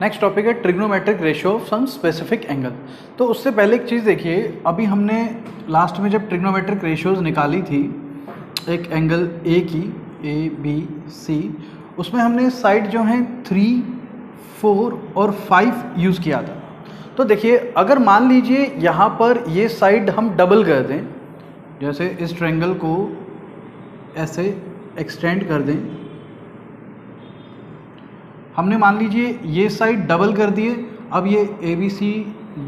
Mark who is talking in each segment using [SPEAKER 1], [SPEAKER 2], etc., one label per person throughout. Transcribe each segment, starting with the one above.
[SPEAKER 1] Next topic है trigonometric ratio of some specific angle. तो उससे पहले एक चीज़ देखिए, अभी हमने लास्ट में जब ट्रिग्नोमेट्रिक रेशियोज निकाली थी एक एंगल ए की, ए बी सी, उसमें हमने साइड जो हैं 3, 4 और 5 यूज़ किया था। तो देखिए, अगर मान लीजिए यहाँ पर ये साइड हम डबल कर दें, जैसे इस ट्रायंगल को ऐसे एक्सटेंड कर दें, हमने मान लीजिए ये साइड डबल कर दिए, अब ये A B C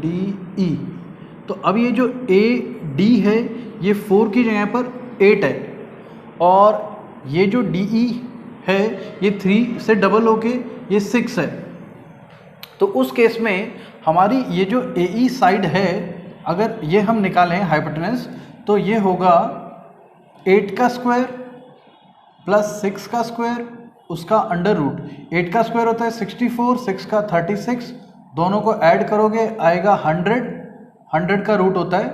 [SPEAKER 1] D E, तो अब ये जो ए डी है ये 4 की जगह पर 8 है, और ये जो डी ई है ये 3 से डबल होके ये 6 है। तो उस केस में हमारी ये जो ए ई साइड है, अगर ये हम निकालें हाइपोटेनस, तो ये होगा 8 का स्क्वायर प्लस 6 का स्क्वायर उसका अंडर रूट। 8 का स्क्वायर होता है 64, 6 का 36, दोनों को ऐड करोगे आएगा 100, 100 का रूट होता है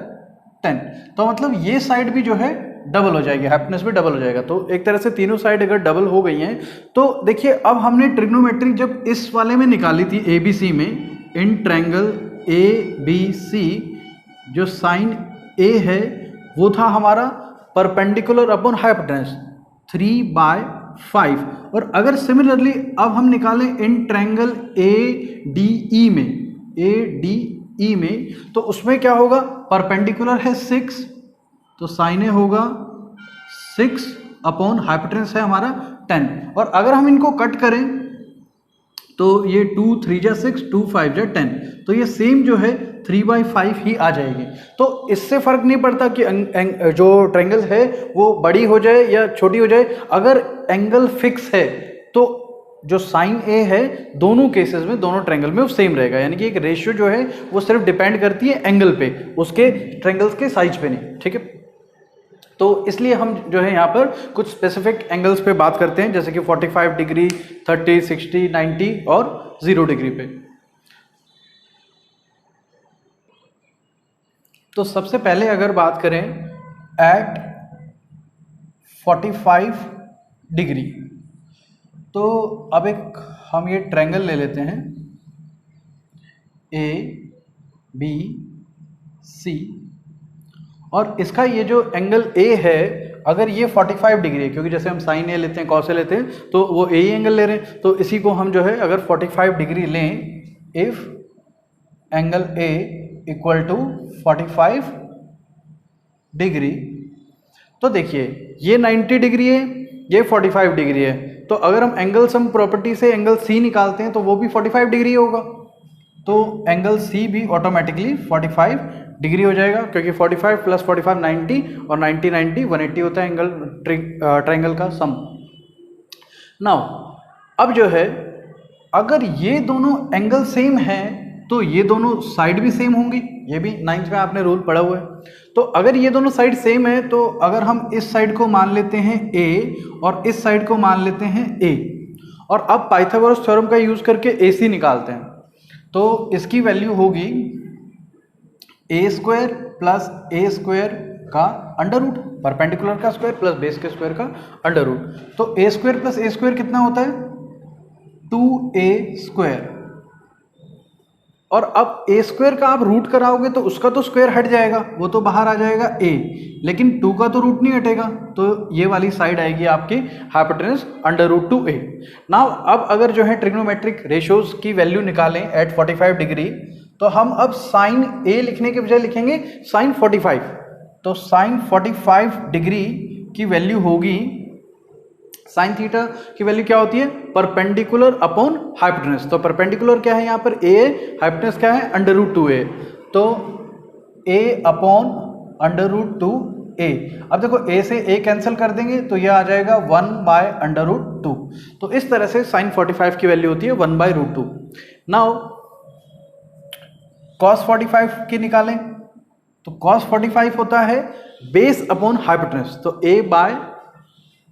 [SPEAKER 1] 10। तो मतलब ये साइड भी जो है डबल हो जाएगी, हाइपोटेनस भी डबल हो जाएगा। तो एक तरह से तीनों साइड अगर डबल हो गई हैं, तो देखिए अब हमने ट्रिग्नोमेट्री जब इस वाले में निकाली थी ए बी सी में, in triangle A B C, जो साइन ए है वो था हमारा परपेंडिकुलर अपॉन हाइपोटेनस 3/5। और अगर सिमिलरली अब हम निकालें in triangle A D E में, ए डी ई में, तो उसमें क्या होगा, परपेंडिकुलर है 6, तो साइन ए होगा 6 अपॉन हाइपोटेनस है हमारा 10। और अगर हम इनको कट करें तो ये 2 3 जा 6, 2 5 जा 10, तो ये सेम जो है 3/5 ही आ जाएगी। तो इससे फर्क नहीं पड़ता कि जो ट्रायंगल है वो बड़ी हो जाए या छोटी हो जाए, अगर एंगल फिक्स है तो जो साइन ए है दोनों केसेस में, दोनों ट्रायंगल में वो सेम रहेगा। यानी कि एक रेशियो जो है वो सिर्फ डिपेंड करती है एंगल पे, उसके ट्रायंगल्स के साइज पे नहीं। ठीक है, तो इसलिए हम जो है यहाँ पर कुछ स्पेसिफिक एंगल्स पे बात करते हैं, जैसे कि 45 डिग्री, 30, 60, 90 और 0 डिग्री पे। तो सबसे पहले अगर बात करें एट 45 डिग्री, तो अब एक हम ये ट्रायंगल ले लेते हैं ए बी सी, और इसका ये जो एंगल ए है, अगर ये 45 डिग्री है, क्योंकि जैसे हम साइन ए लेते हैं, कॉस ए लेते हैं, तो वो ए ही एंगल ले रहे हैं, तो इसी को हम जो है अगर 45 डिग्री लें, if angle A equal to 45 degree, तो देखिए ये 90 डिग्री है, ये 45 डिग्री है, तो अगर हम एंगल सम प्रॉपर्टी से एंगल सी निकालते हैं तो वो भी 45 डिग्री होगा, तो एंगल सी भी ऑटोमेटिकली 45 डिग्री हो जाएगा, क्योंकि 45 प्लस 45 90, और 90 90 180 होता है एंगल ट्रायंगल का सम। नाउ अब जो है, अगर ये दोनों एंगल सेम हैं तो ये दोनों साइड भी सेम होंगी, ये भी 9th में आपने रूल पढ़ा हुआ है। तो अगर ये दोनों साइड सेम है, तो अगर हम इस साइड को मान लेते हैं a और इस साइड को मान लेते हैं a, और अब पाइथागोरस थ्योरम का यूज करके AC निकालते हैं, तो इसकी वैल्यू होगी a square plus a square का अंडर रूट, परपेंडिकुलर का स्क्वायर प्लस बेस के स्क्वायर का अंडर रूट। तो a square plus a square कितना होता है, 2a स्क्वायर, और अब a स्क्वायर का आप रूट कराओगे तो उसका तो स्क्वायर हट जाएगा, वो तो बाहर आ जाएगा a, लेकिन 2 का तो रूट नहीं हटेगा, तो ये वाली साइड आएगी आपकी hypotenuse under root 2a। Now अब अगर जो है ट्रिग्नोमेट्रिक रेशियोज की वैल्यू निकालें एट 45 डिग्री, तो हम अब साइन a लिखने के बजाय लिखेंगे साइन 45। तो साइन 45 डिग्री की वैल्यू होगी, साइन थीटा की वैल्यू क्या होती है, परपेंडिकुलर अपॉन हाइपोटेनस। तो परपेंडिकुलर क्या है यहाँ पर a, हाइपोटेनस क्या है अंडर रूट 2a, तो a upon under root 2a। अब देखो a से a कैंसिल कर देंगे तो ये आ जाएगा 1/√2। तो इस तरह से साइन 45 की वैल्यू होती है 1/√2। नाउ cos 45 की निकालें, तो cos 45 होता है बेस अपॉन हाइपोटेनस, तो a बाय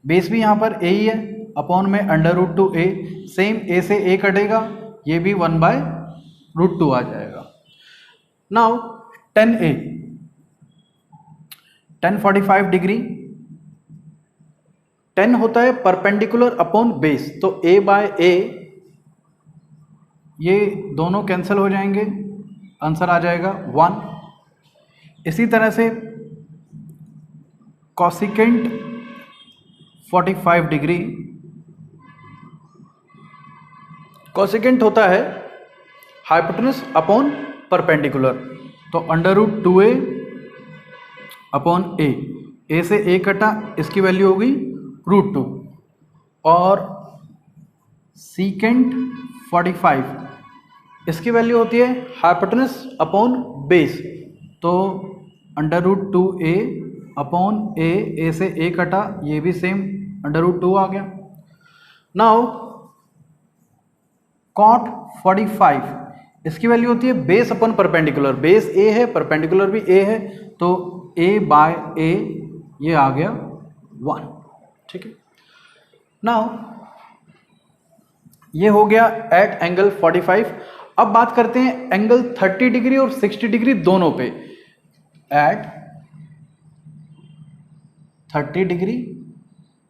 [SPEAKER 1] बेस भी यहाँ पर a ही है, अपॉन में under root 2a, same a से a कटेगा, ये भी 1/√2 आ जाएगा। नाउ 10a, tan 45 डिग्री, 10 होता है परपेंडिकुलर अपॉन बेस, तो a बाय a ये दोनों कैंसिल हो जाएंगे, आंसर आ जाएगा 1। इसी तरह से कॉसिकेंट 45 डिग्री, कॉसिकेंट होता है हाइपोटेनस अपॉन परपेंडिकुलर, तो अंडर रूट 2a अपॉन ए से a कटा, इसकी वैल्यू होगी रूट 2, और सीकेंट 45 इसकी वैल्यू होती है हाइपोटेनस अपॉन बेस, तो अंडर रूट 2a अपॉन ए से a कटा, ये भी सेम अंडर रूट 2 आ गया। नाउ कॉट 45 इसकी वैल्यू होती है base upon perpendicular, base a है, परपेंडिकुलर भी a है, तो a बाय a ये आ गया 1। ठीक है, नाउ ये हो गया एट एंगल 45। अब बात करते हैं एंगल 30 डिग्री और 60 डिग्री दोनों पे। एट 30 डिग्री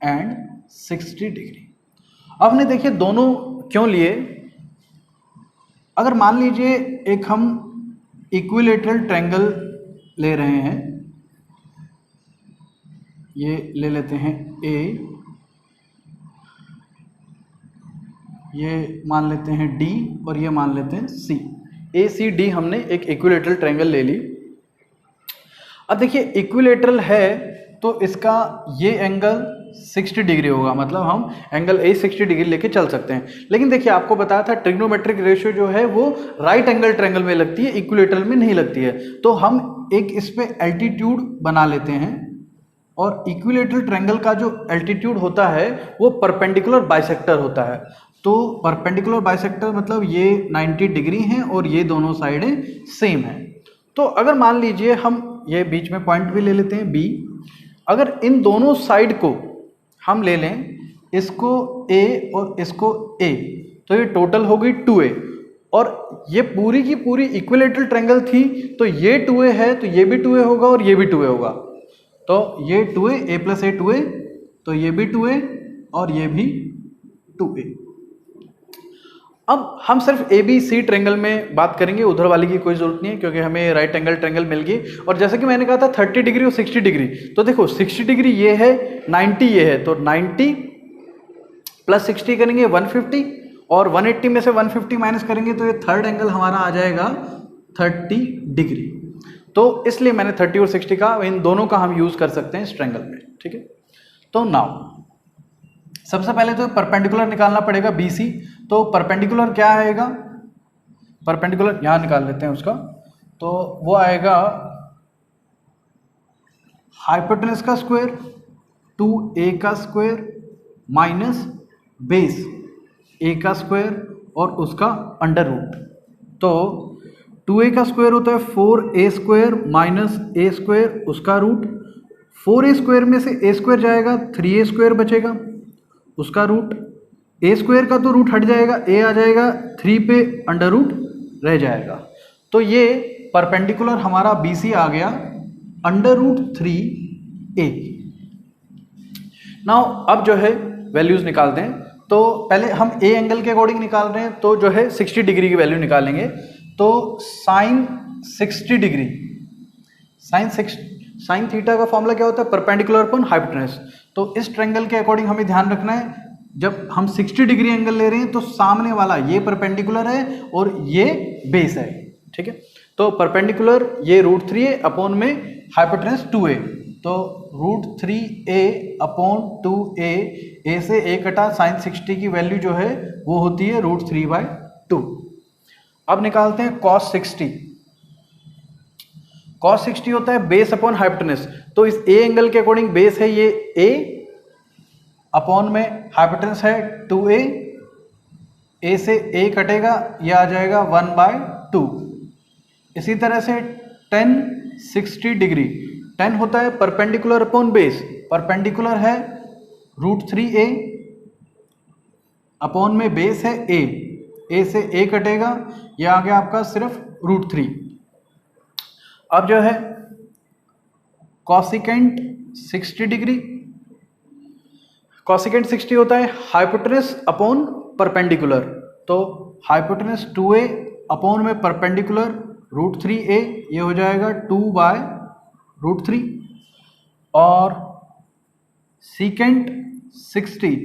[SPEAKER 1] एंड 60 डिग्री, अब ने देखिए दोनों क्यों लिए। अगर मान लीजिए एक हम इक्विलेटरल ट्रायंगल ले रहे हैं, ये ले लेते हैं ए, ये मान लेते हैं डी, और ये मान लेते हैं सी। ए सी डी हमने एक इक्विलेटरल ट्रायंगल ले ली। अब देखिए इक्विलेटरल है तो इसका ये एंगल 60 डिग्री होगा, मतलब हम एंगल ए 60 डिग्री लेके चल सकते हैं। लेकिन देखिए आपको बताया था ट्रिग्नोमेट्रिक रेशियो जो है वो राइट एंगल ट्रायंगल में लगती है, इक्विलेटरल में नहीं लगती है। तो हम एक इस पे एल्टीट्यूड बना लेते हैं, और इक्विलेटरल ट्रायंगल का जो एल्टीट्यूड होता है वो परपेंडिकुलर बाइसेक्टर होता है। तो परपेंडिकुलर बाइसेक्टर मतलब ये 90 डिग्री हैं और ये दोनों साइडें सेम हैं। तो अगर मान लीजिए हम ये बीच में पॉइंट भी ले लेते हैं बी, अगर इन दोनों साइड को हम ले लें, इसको A और इसको A, तो ये टोटल होगी 2A, और ये पूरी की पूरी इक्विलेटरल ट्रायंगल थी, तो ये 2A है तो ये भी 2A होगा और ये भी 2A होगा, तो ये 2A, A plus A 2A, तो ये भी 2A और ये भी 2A। अब हम सिर्फ ए बी सी ट्रायंगल में बात करेंगे, उधर वाली की कोई जरूरत नहीं है क्योंकि हमें राइट एंगल ट्रायंगल मिल गई। और जैसे कि मैंने कहा था 30 डिग्री और 60 डिग्री, तो देखो 60 डिग्री ये है, 90 ये है, तो 90 प्लस 60 करेंगे 150, और 180 में से 150 माइनस करेंगे तो ये थर्ड एंगल हमारा आ जाएगा 30 डिग्री। तो इसलिए मैंने 30 और 60 का, इन दोनों का हम यूज कर सकते हैं इस ट्रायंगल में। ठीक है, तो नाउ सबसे पहले तो परपेंडिकुलर निकालना पड़ेगा BC। तो परपेंडिकुलर क्या आएगा, परपेंडिकुलर यहां निकाल लेते हैं उसका, तो वो आएगा हाइपोटेनस का स्क्वायर 2a का स्क्वायर माइनस बेस a का स्क्वायर और उसका अंडर रूट। तो 2a का स्क्वायर होता है 4a square minus a square उसका रूट, 4a स्क्वायर में से a स्क्वायर जाएगा, 3a स्क्वायर बचेगा उसका रूट, a स्क्वायर का तो रूट हट जाएगा, a आ जाएगा, 3 पे अंडर रूट रह जाएगा। तो ये परपेंडिकुलर हमारा BC आ गया अंडर रूट 3a। नाउ अब जो है वैल्यूज निकालते हैं। तो पहले हम A एंगल के अकॉर्डिंग निकाल रहे हैं, तो जो है 60 डिग्री की वैल्यू निकालेंगे। तो साइन 60 डिग्री, साइन थीटा का फॉर्मूला क्या होता है, परपेंडिकुलर अपॉन हाइपोटेनस। तो इस ट्रायंगल के अकॉर्डिंग हमें ध्यान रखना है, जब हम 60 डिग्री एंगल ले रहे हैं तो सामने वाला ये परपेंडिकुलर है और ये बेस है। ठीक है, तो परपेंडिकुलर ये रूट 3a अपॉन में हाइपोटेनस 2a, तो root 3a upon 2a, a से a कटा साइन 60 की वैल्यू जो है वो होती है रूट 3/2। अब निकालते हैं कॉस 60। कॉस 60 होता है बेस अपॉन हाइपोटेनस। तो इस A एंगल के अकॉर्डिंग बेस है ये A, अपॉन में हाइपोटेनस है 2a, A से A कटेगा, ये आ जाएगा 1/2। इसी तरह से tan 60 डिग्री, tan होता है परपेंडिकुलर अपॉन बेस, परपेंडिकुलर है रूट 3a अपॉन में बेस है A से A कटेगा, ये आ गया आपका सिर्फ रूट 3। अब जो है कॉसिकेंट 60 डिग्री, कॉसिकेंट 60 होता है हाइपोटेनस अपॉन परपेंडिकुलर। तो हाइपोटेनस 2a अपॉन में परपेंडिकुलर √3a, ये हो जाएगा 2/√3, और सीकेंट 60,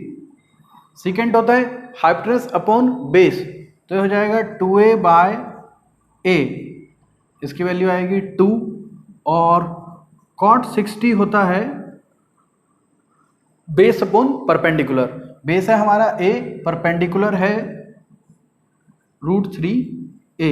[SPEAKER 1] सीकेंट होता है हाइपोटेनस अपॉन बेस, तो ये हो जाएगा 2a/a, इसकी वैल्यू आएगी 2, और कॉट 60 होता है बेस अपॉन परपेंडिकुलर, बेस है हमारा a, परपेंडिकुलर है √3a,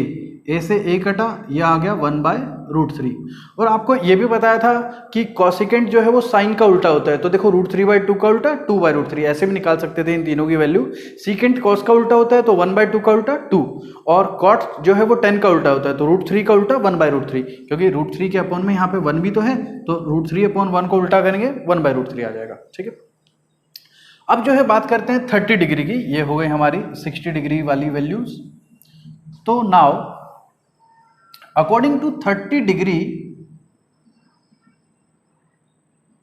[SPEAKER 1] a से a कटा, यह आ गया 1/√3। और आपको ये भी बताया था कि कॉसिकेंट जो है वो साइन का उल्टा होता है, तो देखो √3/2 का उल्टा 2/√3, ऐसे भी निकाल सकते थे इन तीनों की वैल्यू। सीकेंट कॉस का उल्टा होता है तो 1/2 का उल्टा 2, और कॉट जो है वो 10 का उल्टा होता है, तो √3 का उल्टा 1/√3, क्योंकि √3 के अपॉन में यहाँ पे 1 भी तो है, तो √3/1 को उल्टा करेंगे 1/√3 आ जाएगा। ठीक है, अब जो है बात करते हैं 30 डिग्री की, ये हो गई हमारी 60 डिग्री वाली वैल्यूज। तो नाउ अकॉर्डिंग टू 30 डिग्री,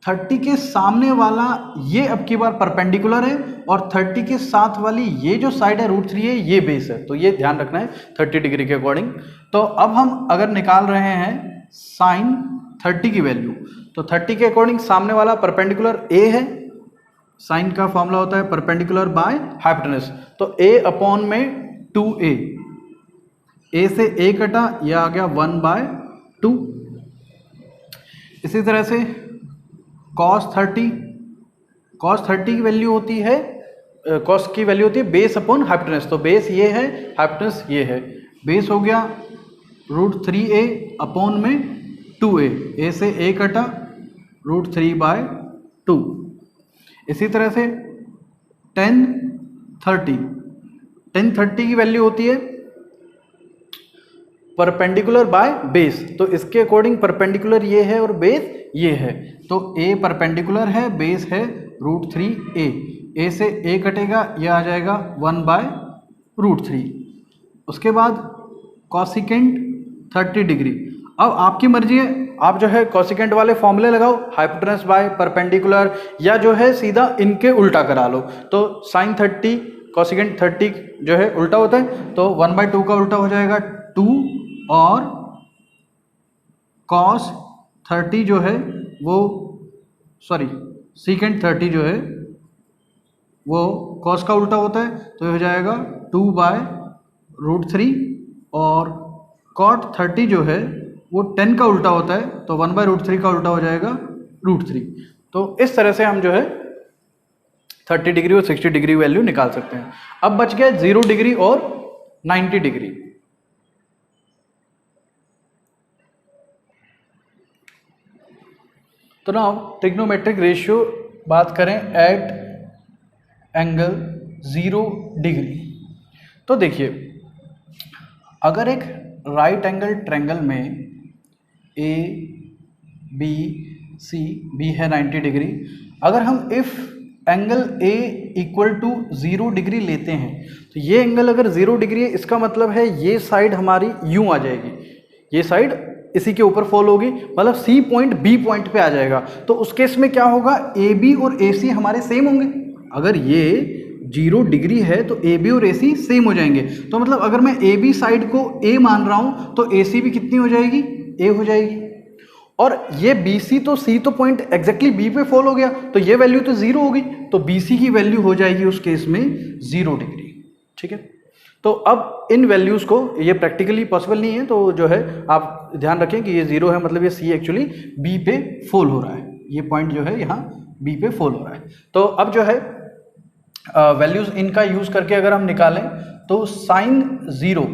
[SPEAKER 1] 30 के सामने वाला ये अब की बार परपेंडिकुलर है, और 30 के साथ वाली ये जो साइड है √3 है, ये बेस है, तो ये ध्यान रखना है 30 डिग्री के अकॉर्डिंग। तो अब हम अगर निकाल रहे हैं साइन 30 की वैल्यू, तो 30 के अकॉर्डिंग सामने वाला परपेंडिकुलर a है, साइन का फॉर्मूला होता है परपेंडिकुलर बाय हाइपोटेनस, तो a अपॉन में 2a, a से a कटा, यह आ गया 1/2। इसी तरह से cos 30, cos 30 की वैल्यू होती है, cos की वैल्यू होती है बेस अपॉन हाइपोटेनस, तो बेस ये है, हाइपोटेनस ये है, बेस हो गया √3a अपॉन में 2a, a से a कटा, √3/2। इसी तरह से tan 30 की वैल्यू होती है परपेंडिकुलर बाय बेस, तो इसके अकॉर्डिंग परपेंडिकुलर ये है और बेस ये है, तो a परपेंडिकुलर है, बेस है √3a, a से a कटेगा, यह आ जाएगा 1/√3। उसके बाद कॉसिकेंट 30 डिग्री, अब आपकी मर्जी है, आप जो है कॉसिकेंट वाले फॉर्मूले लगाओ, हाइपोटेनस बाय परपेंडिकुलर, या जो है सीधा इनके उल्टा करा लो। तो साइन 30 कॉसिकेंट 30 जो है उल्टा होता है, तो 1/2 का उल्टा हो जाएगा 2, और cos 30 जो है वो, सॉरी सीकेंट 30 जो है वो cos का उल्टा होता है, तो ये हो जाएगा 2/√3, और cot 30 जो है वो 10 का उल्टा होता है, तो 1/√3 का उल्टा हो जाएगा √3। तो इस तरह से हम जो है 30 डिग्री और 60 डिग्री वैल्यू निकाल सकते हैं। अब बच गया 0 डिग्री और 90 डिग्री। तो नाउ ट्रिग्नोमेट्रिक रेशियो बात करें एट एंगल 0 डिग्री। तो देखिए, अगर एक राइट एंगल ट्रायंगल में ए बी सी, बी है 90 डिग्री, अगर हम if angle A equal to 0 degree लेते हैं, तो ये एंगल अगर 0 डिग्री है, इसका मतलब है ये साइड हमारी यूं आ जाएगी, ये साइड इसी के ऊपर फॉल होगी, मतलब सी पॉइंट बी पॉइंट पे आ जाएगा। तो उस केस में क्या होगा, ए बी और ए सी हमारे सेम होंगे। अगर ये 0 डिग्री है तो ए बी और ए सी सेम हो जाएंगे। तो मतलब अगर मैं ए बी साइड को ए मान रहा हूं, तो ए सी भी कितनी हो जाएगी, ए हो जाएगी। और ये बी सी, तो सी तो पॉइंट एग्जैक्टली बी पे फॉल हो गया, तो ये वैल्यू तो 0 होगी, तो बी सी की वैल्यू हो जाएगी उस केस में 0 डिग्री। ठीक है, तो अब इन वैल्यूज़ को, ये प्रैक्टिकली पॉसिबल नहीं है, तो जो है आप ध्यान रखें कि ये 0 है, मतलब ये सी एक्चुअली बी पे फॉल हो रहा है, ये पॉइंट जो है यहाँ बी पे फॉल हो रहा है। तो अब जो है वैल्यूज़ इनका यूज़ करके अगर हम निकालें, तो साइन 0,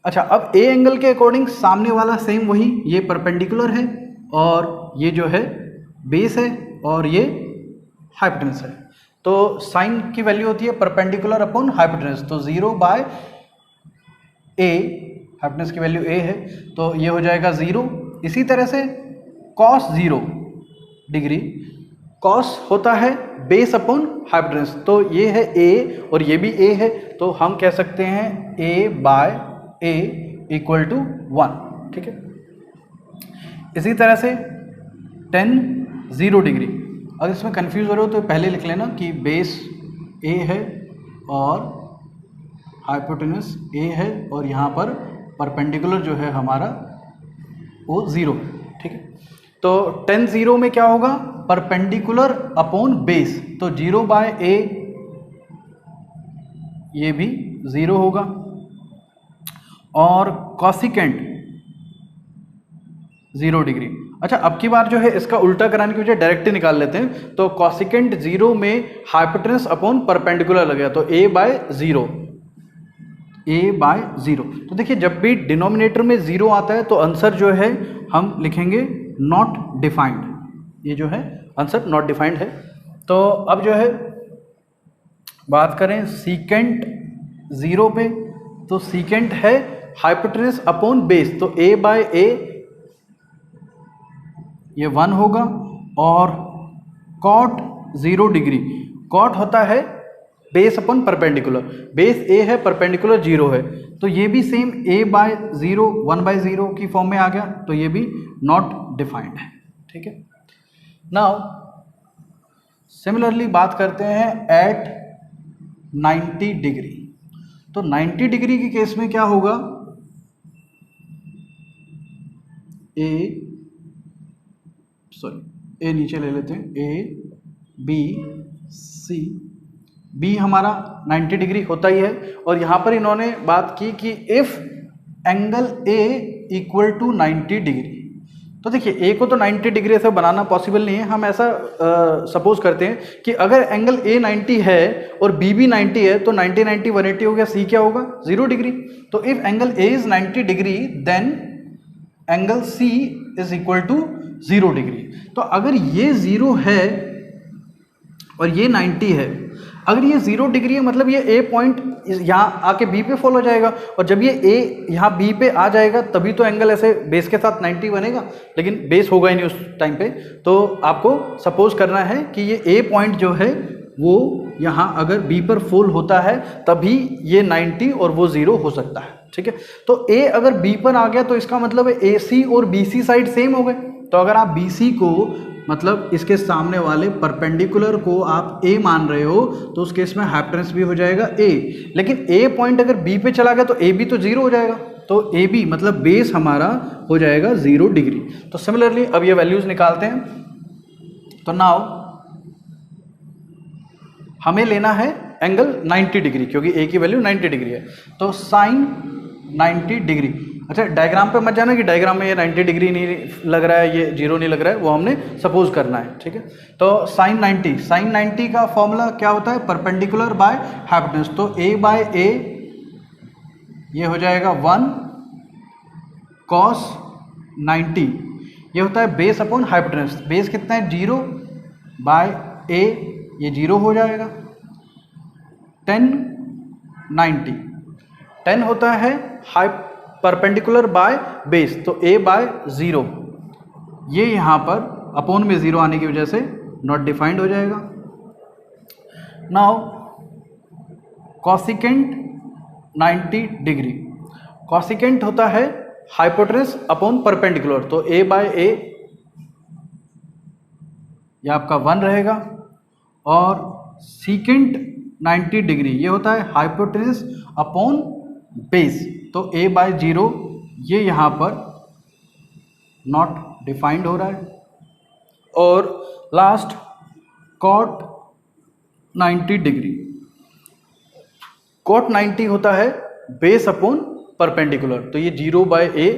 [SPEAKER 1] अच्छा अब ए एंगल के अकॉर्डिंग सामने वाला सेम वही, ये परपेंडिकुलर है, और ये जो है बेस है, और ये हाइपोटेनस है। तो साइन की वैल्यू होती है परपेंडिकुलर अपॉन हाइपोटेनस, तो 0 बाय ए, हाइपोटेनस की वैल्यू ए है, तो ये हो जाएगा 0। इसी तरह से cos 0 डिग्री, cos होता है बेस अपॉन हाइपोटेनस, तो ये है a और ये भी a है, तो हम कह सकते हैं a बाय a इक्वल टू 1। ठीक है, इसी तरह से tan 0 डिग्री, अगर इसमें कंफ्यूज हो रहे हो तो पहले लिख लेना कि बेस a है और हाइपोटेनस ए है और यहाँ पर परपेंडिकुलर जो है हमारा वो 0 है, ठीक है। तो tan 0 में क्या होगा, परपेंडिकुलर अपॉन बेस, तो 0/a ये भी 0 होगा, और कॉसिकेंट 0 डिग्री। अच्छा, अब की बार जो है इसका उल्टा कराने की वजह डायरेक्ट ही निकाल लेते हैं। तो कॉसिकेंट 0 में हाइपोटेनस अपॉन परपेंडिकुलर लगेगा, तो a/0, a/0। तो देखिए जब भी डिनोमिनेटर में 0 आता है तो आंसर जो है हम लिखेंगे नॉट डिफाइंड, ये जो है आंसर नॉट डिफाइंड है। तो अब जो है बात करें सीकेंट 0 पे, तो सीकेंट है हाइपोटेनस अपॉन बेस, तो a/a ये 1 होगा, और कॉट 0 डिग्री, कॉट होता है base upon perpendicular, base a है परपेंडिकुलर 0 है, तो ये भी सेम a/0 1/0 की फॉर्म में आ गया, तो ये भी नॉट डिफाइंड है, ठीक है। नाउ सिमिलरली बात करते हैं एट 90 डिग्री। तो 90 डिग्री के केस में क्या होगा, ए नीचे ले लेते हैं, A B C, B हमारा 90 डिग्री होता ही है, और यहाँ पर इन्होंने बात की कि if angle A equal to 90 degree. तो देखिए A को तो 90 डिग्री से बनाना पॉसिबल नहीं है, हम ऐसा सपोज करते हैं कि अगर एंगल A 90 है और B भी 90 है, तो 90 90 180 हो गया, C क्या होगा 0 डिग्री। तो if angle A is 90 degree then angle C is equal to 0 degree. तो अगर ये 0 है और ये 90 है, अगर ये 0 डिग्री है मतलब ये A पॉइंट यहाँ आके B पे फॉल हो जाएगा, और जब ये A यहाँ B पे आ जाएगा तभी तो एंगल ऐसे बेस के साथ 90 बनेगा, लेकिन बेस होगा ही नहीं उस टाइम पे। तो आपको सपोज करना है कि ये A पॉइंट जो है वो यहाँ अगर B पर फॉल होता है तभी ये 90 और वो 0 हो सकता है, ठीक है। तो A अगर B पर आ गया तो इसका मतलब है AC और BC साइड सेम हो गए। तो अगर आप BC को मतलब इसके सामने वाले परपेंडिकुलर को आप A मान रहे हो तो उस केस में हाइपोटेनस भी हो जाएगा A, लेकिन A पॉइंट अगर B पे चला गया तो AB तो 0 हो जाएगा, तो AB मतलब बेस हमारा हो जाएगा 0 डिग्री। तो सिमिलरली अब ये वैल्यूज निकालते हैं। तो नाउ हमें लेना है एंगल 90 डिग्री, क्योंकि A की वैल्यू 90 डिग्री है, तो साइन 90 डिग्री। अच्छा, डायग्राम पे मत जाना कि डायग्राम में ये 90 डिग्री नहीं लग रहा है, ये 0 नहीं लग रहा है, वो हमने सपोज करना है, ठीक है। तो साइन 90 का फॉर्मूला क्या होता है, परपेंडिकुलर बाय हाइपोटेनस, तो A/A ये हो जाएगा 1 cos 90, ये होता है बेस अपॉन हाइपोटेनस, बेस कितना है 0/A, ये 0 हो जाएगा। tan 90, tan होता है परपेंडिकुलर बाय बेस, तो A/0, ये यहाँ पर अपॉन में 0 आने की वजह से नॉट डिफाइंड हो जाएगा। नाउ कॉसिकेंट 90 डिग्री, कॉसिकेंट होता है हाइपोटेनस अपॉन परपेंडिकुलर, तो A/A ये आपका 1 रहेगा, और सीकेंट 90 डिग्री ये होता है हाइपोटेनस अपॉन बेस, तो A/0 ये यहाँ पर नॉट डिफाइंड हो रहा है। और लास्ट कॉट 90 डिग्री, कॉट 90 होता है बेस अपॉन परपेंडिकुलर, तो ये 0/A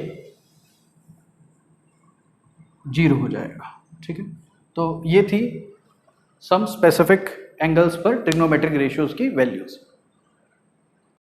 [SPEAKER 1] 0 हो जाएगा, ठीक है। तो ये थी सम स्पेसिफिक एंगल्स पर ट्रिग्नोमेट्रिक रेशियोज की वैल्यूज।